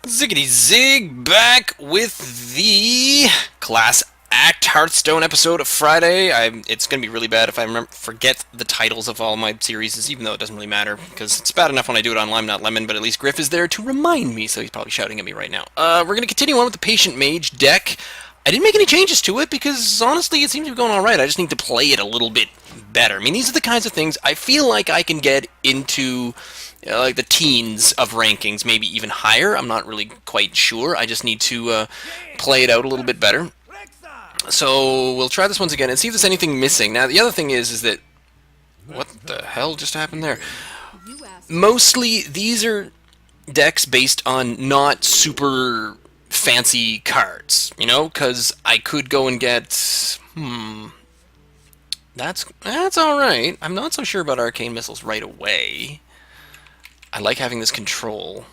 Ziggity Zig back with the Class Act Hearthstone episode of Friday. It's going to be really bad if I forget the titles of all my series, even though it doesn't really matter, because it's bad enough when I do it on Lime Not Lemon, but at least Griff is there to remind me, so he's probably shouting at me right now. We're going to continue on with the Patient Mage deck. I didn't make any changes to it because, honestly, it seems to be going alright. I just need to play it a little bit better. I mean, these are the kinds of things I feel like I can get into like the teens of rankings, maybe even higher. I'm not really quite sure. I just need to play it out a little bit better. So we'll try this once again and see if there's anything missing. Now, the other thing is that... What the hell just happened there? Mostly, these are decks based on not super fancy cards, you know? Because I could go and get... That's alright. I'm not so sure about Arcane Missiles right away. I like having this control.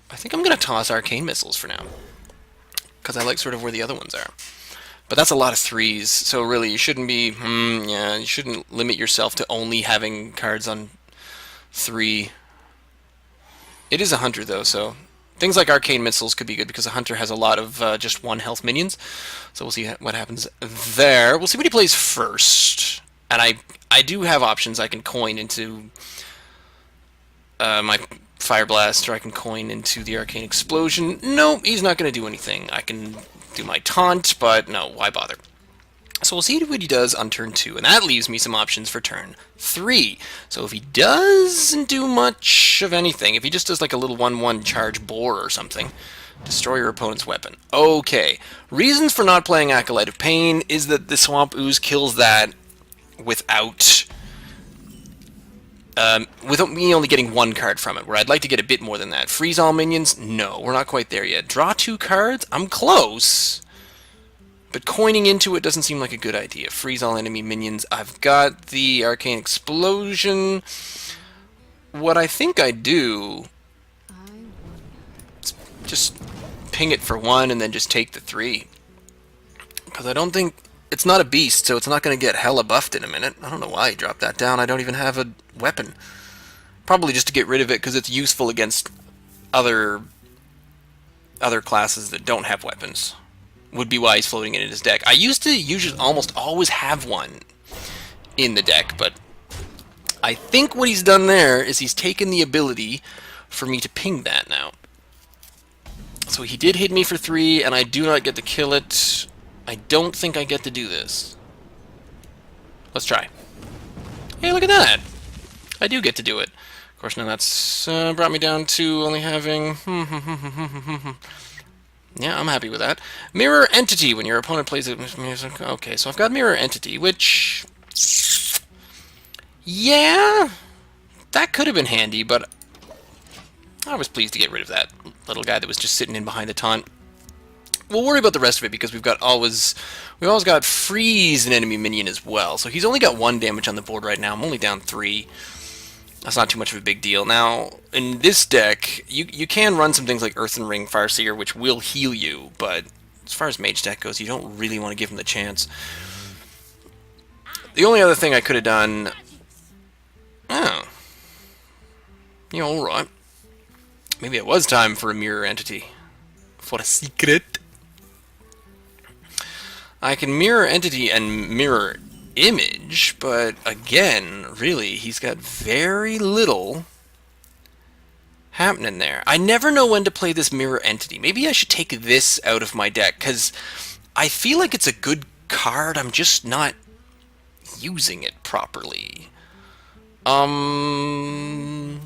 I think I'm going to toss Arcane Missiles for now, because I like sort of where the other ones are. But that's a lot of threes, so really you shouldn't be... yeah, you shouldn't limit yourself to only having cards on 3. It is a hunter, though, so... Things like Arcane Missiles could be good, because a hunter has a lot of just 1 health minions. So we'll see what happens there. We'll see what he plays first. And I do have options. I can coin into... my Fire Blast, or I can coin into the Arcane Explosion. No, he's not going to do anything. I can do my Taunt, but no, why bother? So we'll see what he does on turn 2, and that leaves me some options for turn 3. So if he doesn't do much of anything, if he just does like a little 1/1 charge boar or something, destroy your opponent's weapon. Okay, reasons for not playing Acolyte of Pain is that the Swamp Ooze kills that without me only getting 1 card from it, where I'd like to get a bit more than that. Freeze all minions? No, we're not quite there yet. Draw 2 cards? I'm close. But coining into it doesn't seem like a good idea. Freeze all enemy minions. I've got the Arcane Explosion. What I think I do is just ping it for 1 and then just take the 3. Because I don't think... It's not a beast, so it's not going to get hella buffed in a minute. I don't know why he dropped that down. I don't even have a weapon. Probably just to get rid of it, because it's useful against other classes that don't have weapons. Would be why he's floating it in his deck. I used to usually almost always have one in the deck, but I think what he's done there is he's taken the ability for me to ping that now. So he did hit me for 3, and I do not get to kill it. I don't think I get to do this. Let's try. Hey, look at that! I do get to do it. Of course, now that's brought me down to only having... Yeah, I'm happy with that. Mirror Entity, when your opponent plays it with music. Okay, so I've got Mirror Entity, which... Yeah, that could have been handy, but I was pleased to get rid of that little guy that was just sitting in behind the taunt. We'll worry about the rest of it, because we've always got Freeze an enemy minion as well. So he's only got 1 damage on the board right now. I'm only down 3. That's not too much of a big deal. Now, in this deck, you can run some things like Earthen Ring, Farseer, which will heal you, but as far as Mage deck goes, you don't really want to give him the chance. The only other thing I could have done... Oh. Yeah, alright. Maybe it was time for a Mirror Entity. For a secret. I can Mirror Entity and Mirror Image, but again, really, he's got very little happening there. I never know when to play this Mirror Entity. Maybe I should take this out of my deck, because I feel like it's a good card, I'm just not using it properly. I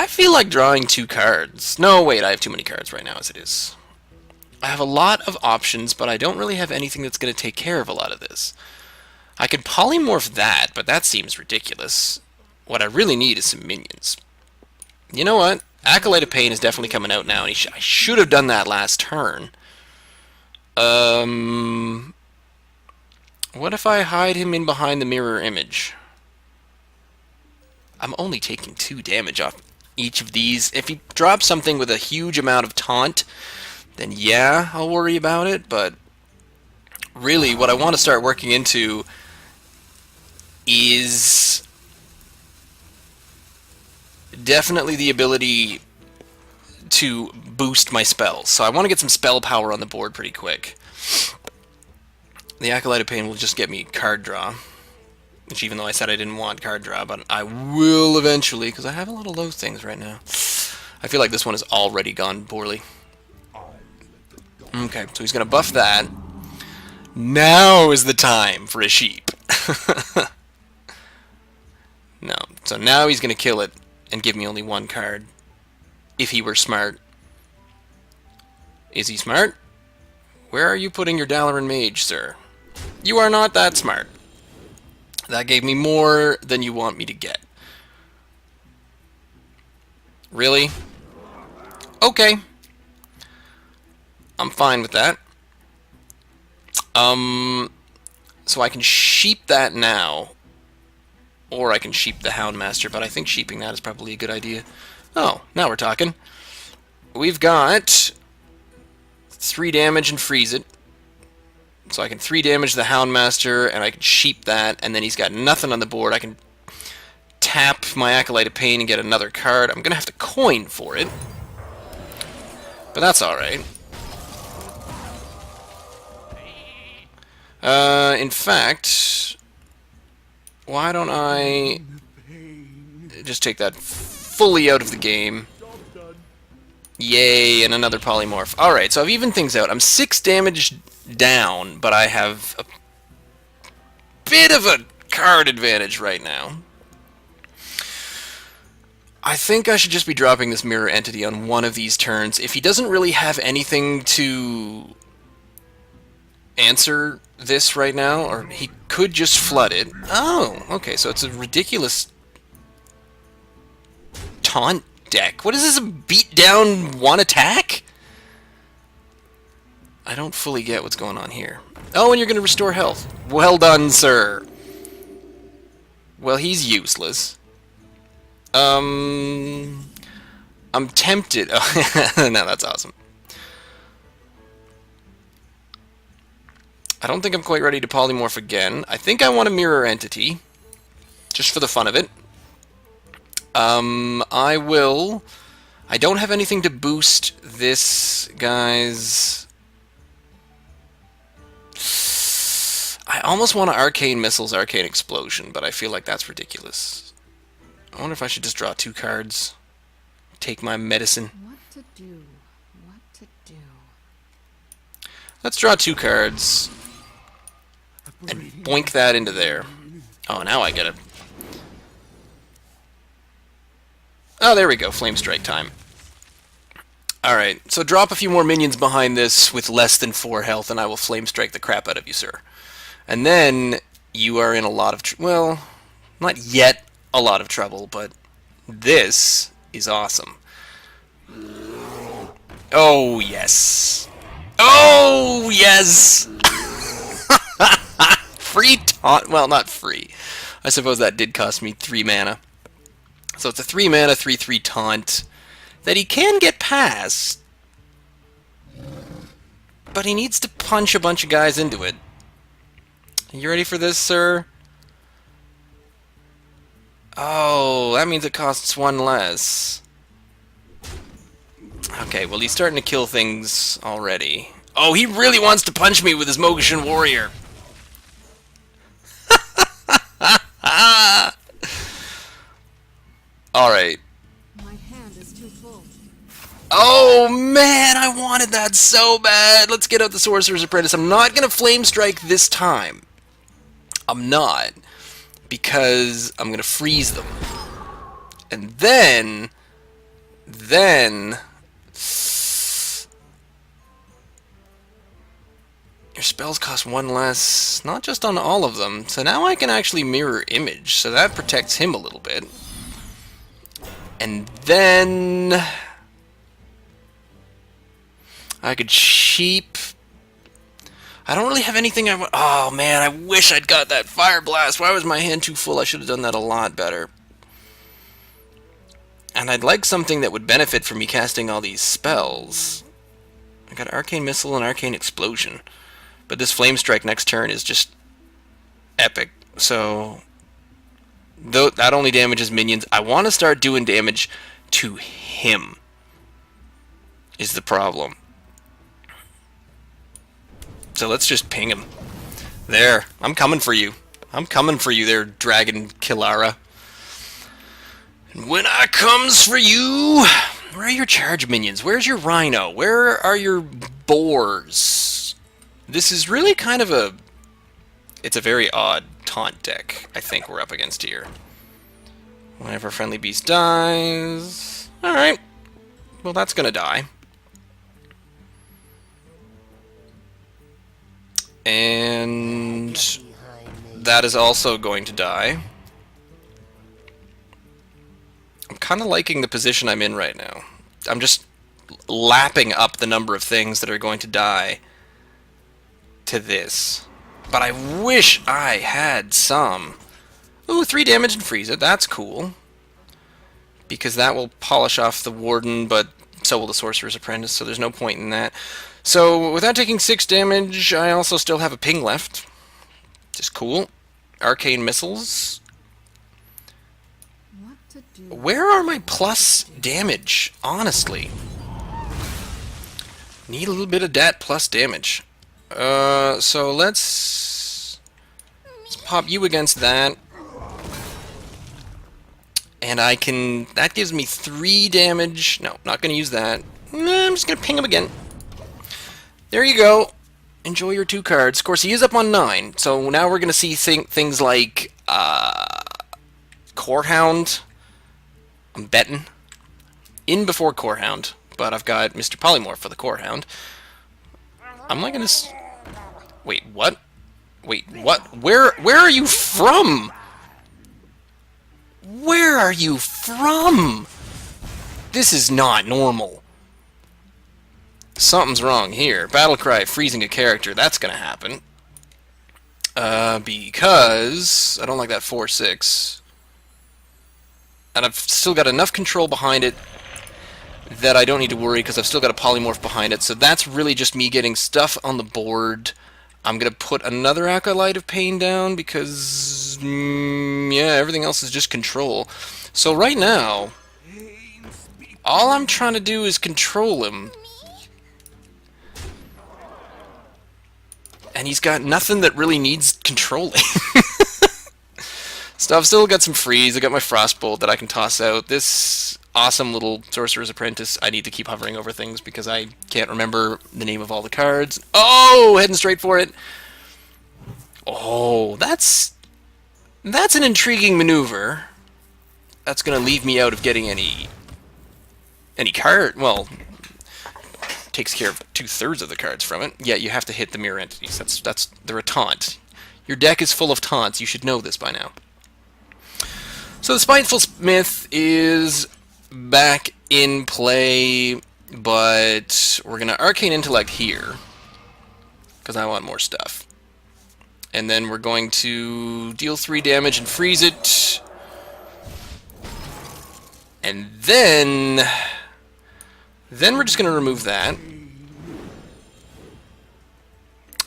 feel like drawing 2 cards. No, wait, I have too many cards right now as it is. I have a lot of options, but I don't really have anything that's going to take care of a lot of this. I could polymorph that, but that seems ridiculous. What I really need is some minions. You know what? Acolyte of Pain is definitely coming out now, and I should have done that last turn. What if I hide him in behind the Mirror Image? I'm only taking 2 damage off each of these. If he drops something with a huge amount of taunt, then yeah, I'll worry about it, but really what I want to start working into is definitely the ability to boost my spells. So I want to get some spell power on the board pretty quick. The Acolyte of Pain will just get me card draw. Which, even though I said I didn't want card draw, but I will eventually, because I have a lot of those things right now. I feel like this one has already gone poorly. Okay, so he's going to buff that. Now is the time for a sheep. No, so now he's going to kill it and give me only one card. If he were smart. Is he smart? Where are you putting your Dalaran Mage, sir? You are not that smart. That gave me more than you want me to get. Really? Okay. I'm fine with that. So I can sheep that now. Or I can sheep the Houndmaster, but I think sheeping that is probably a good idea. Oh, now we're talking. We've got 3 damage and freeze it. So I can 3 damage the Houndmaster, and I can sheep that, and then he's got nothing on the board. I can tap my Acolyte of Pain and get another card. I'm going to have to coin for it. But that's alright. In fact, why don't I just take that fully out of the game? Yay, and another polymorph. Alright, so I've evened things out. I'm 6 damage down, but I have a bit of a card advantage right now. I think I should just be dropping this Mirror Entity on one of these turns. If he doesn't really have anything to answer this right now, or he could just flood it. Oh, okay, so it's a ridiculous taunt deck. What is this, a beat down one attack? I don't fully get what's going on here. Oh, and you're going to restore health. Well done, sir. Well, he's useless. I'm tempted. Oh, no, that's awesome. I don't think I'm quite ready to polymorph again. I think I want a Mirror Entity, just for the fun of it. I will... I don't have anything to boost this guy's... I almost want to Arcane Missiles, Arcane Explosion, but I feel like that's ridiculous. I wonder if I should just draw 2 cards. Take my medicine. What to do? What to do? Let's draw 2 cards. And boink that into there. Oh, now I get it. Oh, there we go. Flame Strike time. Alright, so drop a few more minions behind this with less than 4 health, and I will Flame Strike the crap out of you, sir. And then you are in a lot of... well, not yet a lot of trouble, but this is awesome. Oh, yes. Oh, yes! Free taunt. Well, not free. I suppose that did cost me 3 mana. So it's a 3 mana, 3/3 taunt that he can get past. But he needs to punch a bunch of guys into it. You ready for this, sir? Oh, that means it costs 1 less. Okay, well, he's starting to kill things already. Oh, he really wants to punch me with his Mogashan Warrior. Alright. My hand is too full. Oh, man, I wanted that so bad. Let's get out the Sorcerer's Apprentice. I'm not going to Flame Strike this time. I'm not. Because I'm going to freeze them. And then... your spells cost 1 less, not just on all of them. So now I can actually Mirror Image, so that protects him a little bit. And then... I could sheep... I don't really have anything I want... Oh, man, I wish I'd got that Fire Blast. Why was my hand too full? I should have done that a lot better. And I'd like something that would benefit from me casting all these spells. I got Arcane Missile and Arcane Explosion. But this Flame Strike next turn is just epic. So, that only damages minions. I want to start doing damage to him. is the problem. So let's just ping him. There, I'm coming for you. I'm coming for you there, Dragon Killara. And when I comes for you, where are your charge minions? Where's your Rhino? Where are your boars? This is really kind of a... It's a very odd taunt deck, I think we're up against here. Whenever a friendly beast dies... Alright. Well, that's gonna die. And... that is also going to die. I'm kind of liking the position I'm in right now. I'm just lapping up the number of things that are going to die to this. But I wish I had some. Ooh, 3 damage and freeze it. That's cool. Because that will polish off the Warden, but so will the Sorcerer's Apprentice, so there's no point in that. So, without taking 6 damage, I also still have a ping left. Just cool. Arcane Missiles. What to do? Where are my plus damage, honestly? Need a little bit of that plus damage. So let's pop you against that. And I can... that gives me 3 damage. No, not going to use that. Nah, I'm just going to ping him again. There you go. Enjoy your 2 cards. Of course, he is up on 9. So now we're going to see things like... Corehound. I'm betting. In before Corehound. But I've got Mr. Polymorph for the Corehound. I'm not going to... Wait, what? Wait, what? Where are you from? Where are you from? This is not normal. Something's wrong here. Battlecry freezing a character. That's gonna happen. Because I don't like that 4/6. And I've still got enough control behind it that I don't need to worry because I've still got a polymorph behind it. So that's really just me getting stuff on the board. I'm going to put another Acolyte of Pain down because, yeah, everything else is just control. So right now, all I'm trying to do is control him. And he's got nothing that really needs controlling. So I've still got some freeze. I got my Frostbolt that I can toss out. This awesome little Sorcerer's Apprentice. I need to keep hovering over things because I can't remember the name of all the cards. Oh, heading straight for it. Oh, that's an intriguing maneuver. That's gonna leave me out of getting any card. Well, takes care of 2/3 of the cards from it. Yeah, you have to hit the mirror entities. They're a taunt. Your deck is full of taunts. You should know this by now. So the Spiteful Smith is back in play, but we're going to Arcane Intellect here, because I want more stuff. And then we're going to deal 3 damage and freeze it. And then we're just going to remove that.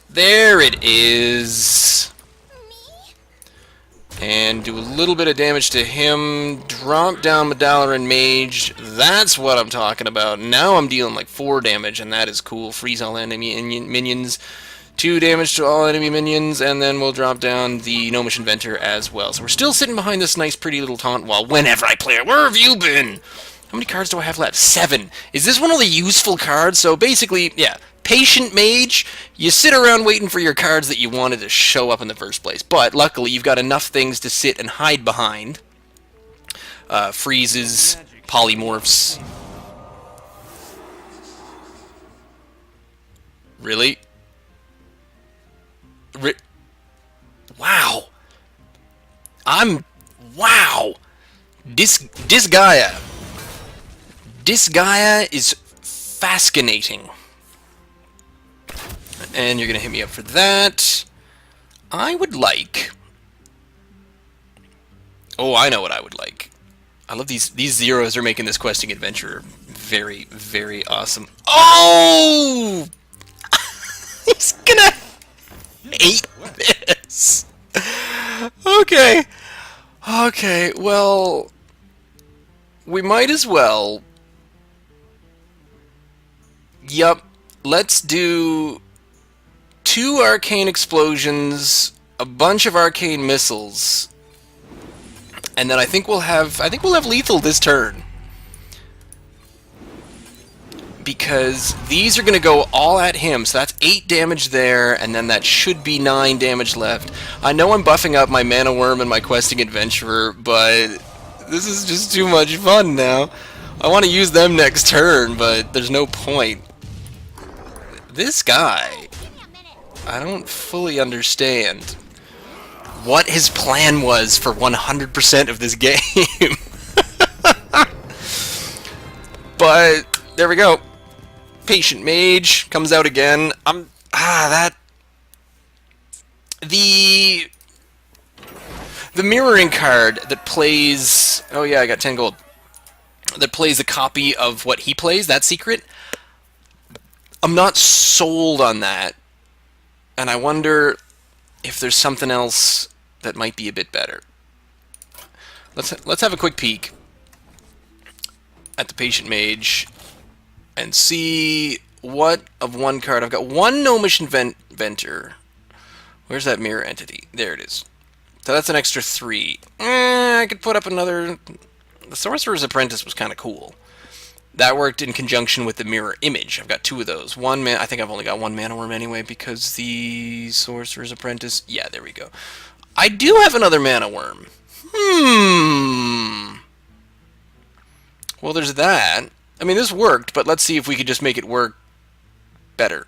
There it is. And do a little bit of damage to him. Drop down Medallion Mage. That's what I'm talking about. Now I'm dealing like 4 damage, and that is cool. Freeze all enemy minions. 2 damage to all enemy minions, and then we'll drop down the Gnomish Inventor as well. So we're still sitting behind this nice, pretty little taunt wall whenever I play it. Where have you been? How many cards do I have left? 7. Is this one of the useful cards? So basically, yeah, Patient Mage, you sit around waiting for your cards that you wanted to show up in the first place. But luckily, you've got enough things to sit and hide behind. Freezes, polymorphs. Really? Wow. Wow. Disgaea. Disgaea is fascinating. And you're going to hit me up for that. I would like... Oh, I know what I would like. I love these zeros are making this questing adventure very, very awesome. Oh! He's gonna hate this. Okay. Okay, well... We might as well... Yup. Let's do 2 arcane explosions, a bunch of arcane missiles, and then I think we'll have lethal this turn. Because these are going to go all at him, so that's 8 damage there, and then that should be 9 damage left. I know I'm buffing up my Mana Worm and my Questing Adventurer, but this is just too much fun now. I want to use them next turn, but there's no point. This guy, I don't fully understand what his plan was for 100% of this game. But there we go. Patient Mage comes out again. The mirroring card that plays, oh yeah, I got 10 gold, that plays a copy of what he plays, that secret. I'm not sold on that, and I wonder if there's something else that might be a bit better. Let's have a quick peek at the Patient Mage and see what of one card. I've got one Gnomish Inventor. Where's that mirror entity? There it is. So that's an extra 3. I could put up another. The Sorcerer's Apprentice was kind of cool. That worked in conjunction with the mirror image. I've got 2 of those. I think I've only got 1 Mana Worm anyway because the Sorcerer's Apprentice. Yeah, there we go. I do have another Mana Worm. Well, there's that. I mean, this worked, but let's see if we could just make it work better.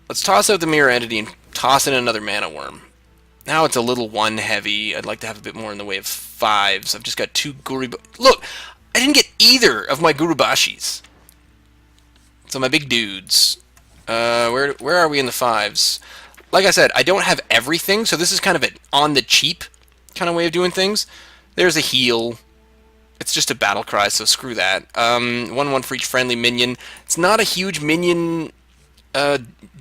Let's toss out the mirror entity and toss in another Mana Worm. Now it's a little 1 heavy. I'd like to have a bit more in the way of 5s. I've just got 2 Look, I didn't get either of my Gurubashis. So my big dudes. Where are we in the 5s? Like I said, I don't have everything, so this is kind of an on-the-cheap kind of way of doing things. There's a heal. It's just a battle cry, so screw that. 1/1 for each friendly minion. It's not a huge minion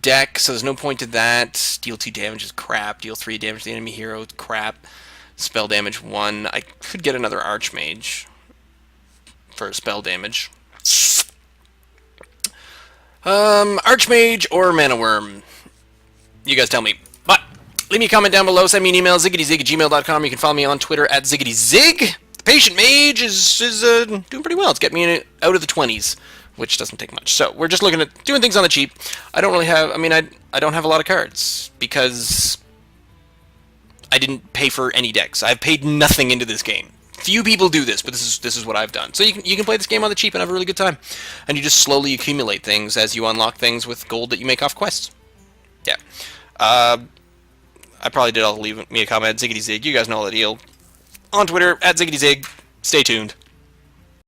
deck, so there's no point to that. Deal 2 damage is crap. Deal 3 damage to the enemy hero, crap. Spell damage 1. I could get another Archmage for spell damage. Archmage or Mana Worm? You guys tell me. But leave me a comment down below. Send me an email, ziggityzig@gmail.com. You can follow me on Twitter at ziggityzig. Patient Mage is doing pretty well. It's getting me out of the 20s, which doesn't take much. So we're just looking at doing things on the cheap. I don't really have. I don't have a lot of cards because I didn't pay for any decks. I've paid nothing into this game. Few people do this, but this is what I've done. So you can play this game on the cheap and have a really good time, and you just slowly accumulate things as you unlock things with gold that you make off quests. Yeah. I probably did all leave me a comment, ziggityzig. You guys know the deal. On Twitter, at ziggityzig. Stay tuned.